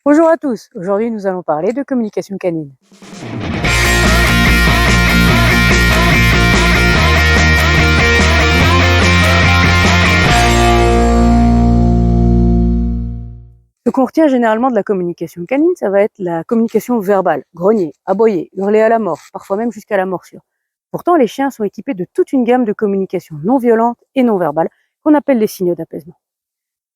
Bonjour à tous, aujourd'hui nous allons parler de communication canine. Ce qu'on retient généralement de la communication canine, ça va être la communication verbale, grogner, aboyer, hurler à la mort, parfois même jusqu'à la morsure. Pourtant, les chiens sont équipés de toute une gamme de communication non violente et non verbale qu'on appelle les signaux d'apaisement.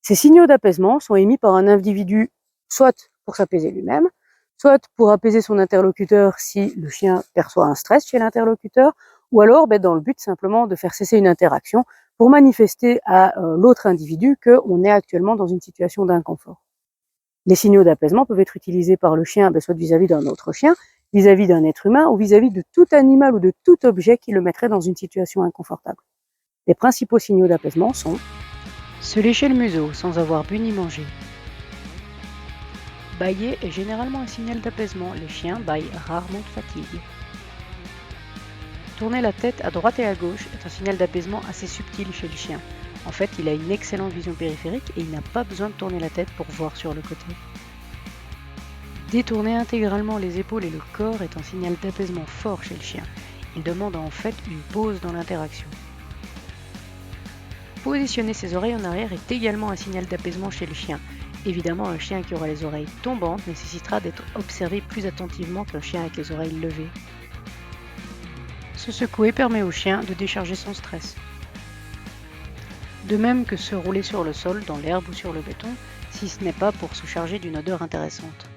Ces signaux d'apaisement sont émis par un individu soit pour s'apaiser lui-même, soit pour apaiser son interlocuteur si le chien perçoit un stress chez l'interlocuteur, ou alors dans le but simplement de faire cesser une interaction pour manifester à l'autre individu qu'on est actuellement dans une situation d'inconfort. Les signaux d'apaisement peuvent être utilisés par le chien, soit vis-à-vis d'un autre chien, vis-à-vis d'un être humain ou vis-à-vis de tout animal ou de tout objet qui le mettrait dans une situation inconfortable. Les principaux signaux d'apaisement sont se lécher le museau sans avoir bu ni mangé. Bâiller est généralement un signal d'apaisement, les chiens bâillent rarement de fatigue. Tourner la tête à droite et à gauche est un signal d'apaisement assez subtil chez le chien. En fait, il a une excellente vision périphérique et il n'a pas besoin de tourner la tête pour voir sur le côté. Détourner intégralement les épaules et le corps est un signal d'apaisement fort chez le chien. Il demande en fait une pause dans l'interaction. Positionner ses oreilles en arrière est également un signal d'apaisement chez le chien. Évidemment, un chien qui aura les oreilles tombantes nécessitera d'être observé plus attentivement qu'un chien avec les oreilles levées. Se secouer permet au chien de décharger son stress. De même que se rouler sur le sol, dans l'herbe ou sur le béton, si ce n'est pas pour se charger d'une odeur intéressante.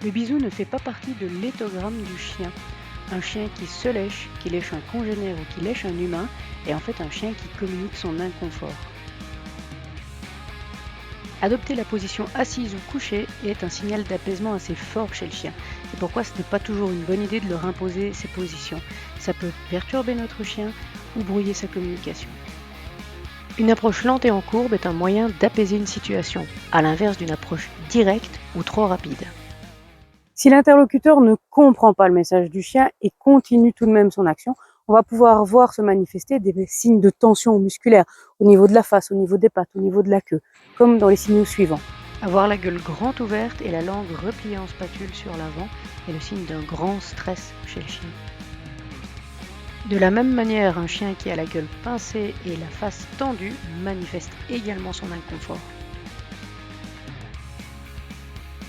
Le bisou ne fait pas partie de l'éthogramme du chien. Un chien qui se lèche, qui lèche un congénère ou qui lèche un humain est en fait un chien qui communique son inconfort. Adopter la position assise ou couchée est un signal d'apaisement assez fort chez le chien. C'est pourquoi ce n'est pas toujours une bonne idée de leur imposer ces positions. Ça peut perturber notre chien ou brouiller sa communication. Une approche lente et en courbe est un moyen d'apaiser une situation, à l'inverse d'une approche directe ou trop rapide. Si l'interlocuteur ne comprend pas le message du chien et continue tout de même son action, on va pouvoir voir se manifester des signes de tension musculaire au niveau de la face, au niveau des pattes, au niveau de la queue, comme dans les signaux suivants. Avoir la gueule grande ouverte et la langue repliée en spatule sur l'avant est le signe d'un grand stress chez le chien. De la même manière, un chien qui a la gueule pincée et la face tendue manifeste également son inconfort.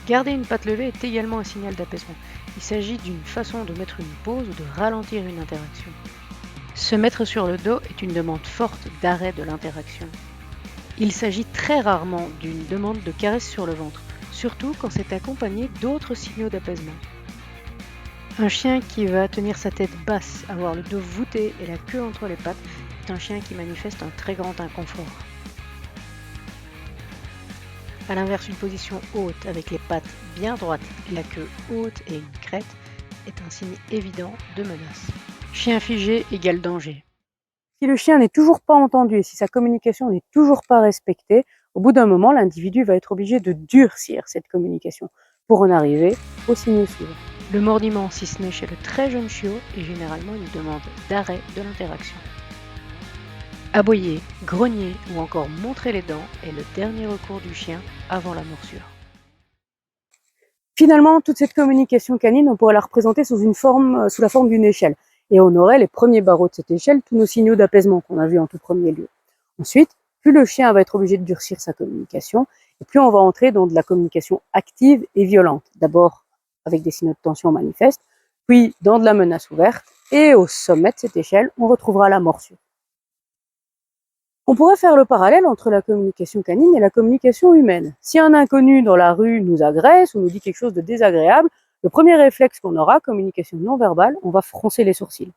Garder une patte levée est également un signal d'apaisement. Il s'agit d'une façon de mettre une pause ou de ralentir une interaction. Se mettre sur le dos est une demande forte d'arrêt de l'interaction. Il s'agit très rarement d'une demande de caresse sur le ventre, surtout quand c'est accompagné d'autres signaux d'apaisement. Un chien qui va tenir sa tête basse, avoir le dos voûté et la queue entre les pattes est un chien qui manifeste un très grand inconfort. A l'inverse, une position haute avec les pattes bien droites et la queue haute et une crête est un signe évident de menace. Chien figé égale danger. Si le chien n'est toujours pas entendu et si sa communication n'est toujours pas respectée, au bout d'un moment, l'individu va être obligé de durcir cette communication pour en arriver aux signaux suivants. Le mordiment, si ce n'est chez le très jeune chiot, est généralement une demande d'arrêt de l'interaction. Aboyer, grogner ou encore montrer les dents est le dernier recours du chien avant la morsure. Finalement, toute cette communication canine, on pourrait la représenter sous la forme d'une échelle. Et on aurait les premiers barreaux de cette échelle, tous nos signaux d'apaisement qu'on a vus en tout premier lieu. Ensuite, plus le chien va être obligé de durcir sa communication, et plus on va entrer dans de la communication active et violente. D'abord avec des signaux de tension manifestes, puis dans de la menace ouverte, et au sommet de cette échelle, on retrouvera la morsure. On pourrait faire le parallèle entre la communication canine et la communication humaine. Si un inconnu dans la rue nous agresse ou nous dit quelque chose de désagréable, le premier réflexe qu'on aura, communication non verbale, on va froncer les sourcils.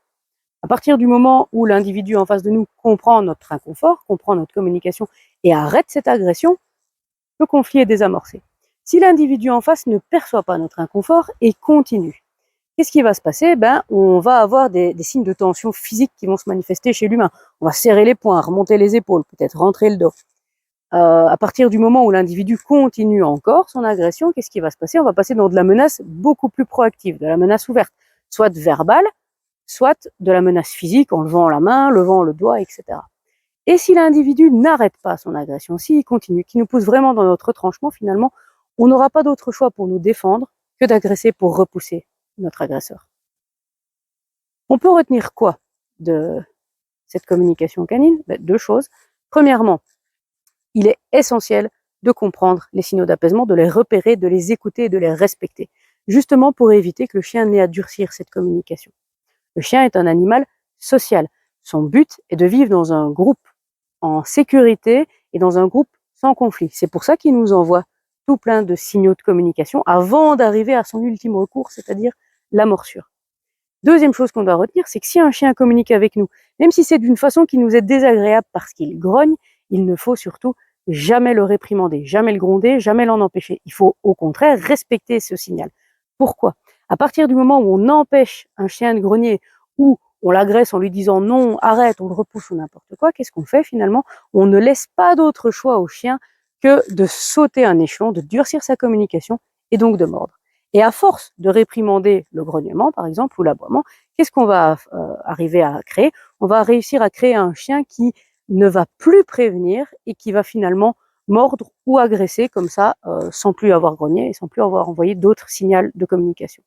À partir du moment où l'individu en face de nous comprend notre inconfort, comprend notre communication et arrête cette agression, le conflit est désamorcé. Si l'individu en face ne perçoit pas notre inconfort et continue, qu'est-ce qui va se passer? On va avoir des signes de tension physique qui vont se manifester chez l'humain. On va serrer les poings, remonter les épaules, peut-être rentrer le dos. À partir du moment où l'individu continue encore son agression, qu'est-ce qui va se passer? On va passer dans de la menace beaucoup plus proactive, de la menace ouverte, soit verbale, soit de la menace physique en levant la main, levant le doigt, etc. Et si l'individu n'arrête pas son agression, s'il continue, qui nous pousse vraiment dans notre retranchement, finalement, on n'aura pas d'autre choix pour nous défendre que d'agresser pour repousser notre agresseur. On peut retenir quoi de cette communication canine? Deux choses. Premièrement, il est essentiel de comprendre les signaux d'apaisement, de les repérer, de les écouter et de les respecter, justement pour éviter que le chien n'ait à durcir cette communication. Le chien est un animal social. Son but est de vivre dans un groupe en sécurité et dans un groupe sans conflit. C'est pour ça qu'il nous envoie tout plein de signaux de communication avant d'arriver à son ultime recours, c'est-à-dire la morsure. Deuxième chose qu'on doit retenir, c'est que si un chien communique avec nous, même si c'est d'une façon qui nous est désagréable parce qu'il grogne, il ne faut surtout jamais le réprimander, jamais le gronder, jamais l'en empêcher. Il faut au contraire respecter ce signal. Pourquoi? À partir du moment où on empêche un chien de grogner ou on l'agresse en lui disant non, arrête, on le repousse ou n'importe quoi, qu'est-ce qu'on fait finalement? On ne laisse pas d'autre choix au chien que de sauter un échelon, de durcir sa communication et donc de mordre. Et à force de réprimander le grognement, par exemple, ou l'aboiement, qu'est-ce qu'on va arriver à créer? On va réussir à créer un chien qui ne va plus prévenir et qui va finalement mordre ou agresser comme ça, sans plus avoir grogné et sans plus avoir envoyé d'autres signaux de communication.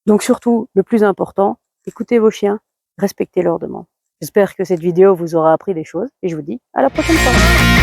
Donc surtout, le plus important, écoutez vos chiens, respectez leurs demandes. J'espère que cette vidéo vous aura appris des choses et je vous dis à la prochaine fois.